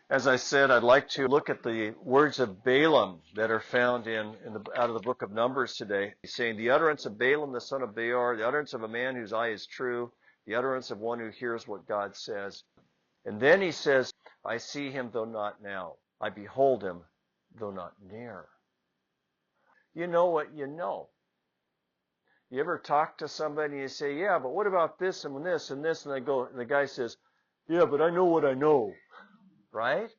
As I said, I'd like to look at the words of Balaam that are found out of the book of Numbers today. He's saying, the utterance of Balaam, the son of Beor, the utterance of a man whose eye is true, the utterance of one who hears what God says. And then he says, I see him though not now. I behold him though not near. You know what you know. You ever talk to somebody and you say, yeah, but what about this and this and this? And the guy says, yeah, but I know what I know. Right?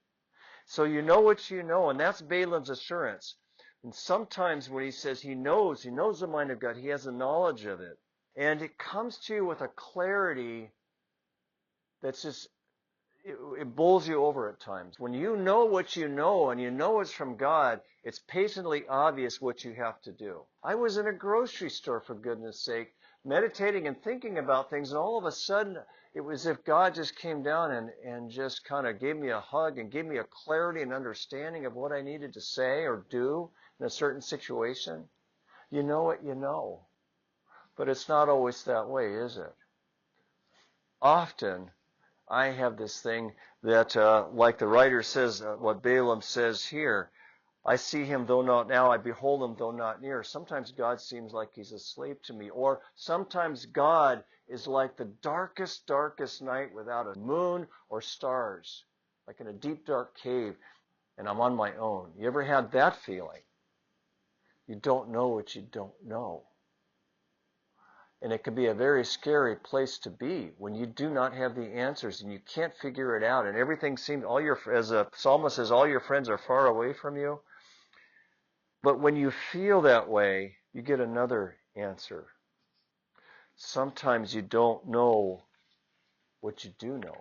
So you know what you know, and that's Balaam's assurance. And sometimes when he says he knows the mind of God, he has a knowledge of it. And it comes to you with a clarity that's just, it bowls you over at times. When you know what you know and you know it's from God, it's patently obvious what you have to do. I was in a grocery store, for goodness sake, meditating and thinking about things, and all of a sudden it was as if God just came down and just kind of gave me a hug and gave me a clarity and understanding of what I needed to say or do in a certain situation. You know what you know. But it's not always that way, is it? Often I have this thing that, like the writer says, what Balaam says here, I see him though not now, I behold him though not near. Sometimes God seems like he's asleep to me. Or sometimes God is like the darkest, darkest night without a moon or stars, like in a deep, dark cave, and I'm on my own. You ever had that feeling? You don't know what you don't know. And it can be a very scary place to be when you do not have the answers and you can't figure it out. And everything seems, as a psalmist says, all your friends are far away from you. But when you feel that way, you get another answer. Sometimes you don't know what you do know.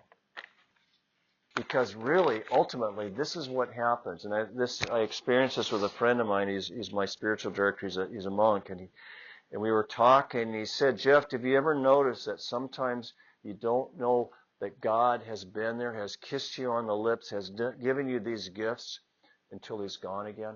Because really, ultimately, this is what happens. And I experienced this with a friend of mine. He's my spiritual director. He's a monk. And we were talking, and he said, Jeff, have you ever noticed that sometimes you don't know that God has been there, has kissed you on the lips, has given you these gifts until he's gone again?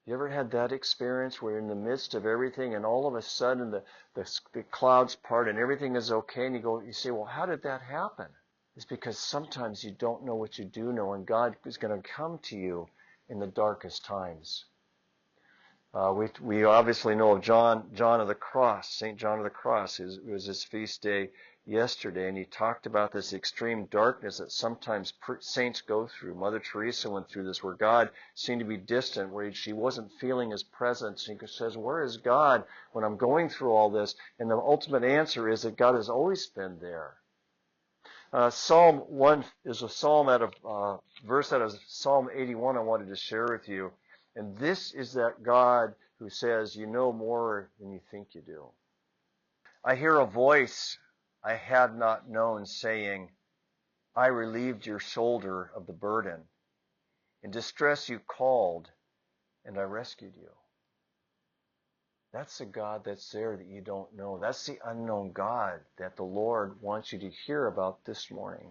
You ever had that experience where you're in the midst of everything and all of a sudden the clouds part and everything is okay, and you say, well, how did that happen? It's because sometimes you don't know what you do know, and God is going to come to you in the darkest times. We obviously know of John of the Cross, St. John of the Cross. It was his feast day yesterday, and he talked about this extreme darkness that sometimes saints go through. Mother Teresa went through this, where God seemed to be distant, where she wasn't feeling his presence. She says, where is God when I'm going through all this? And the ultimate answer is that God has always been there. Psalm 1 is a verse out of Psalm 81 I wanted to share with you. And this is that God who says, you know more than you think you do. I hear a voice I had not known saying, I relieved your shoulder of the burden. In distress you called, and I rescued you. That's the God that's there that you don't know. That's the unknown God that the Lord wants you to hear about this morning.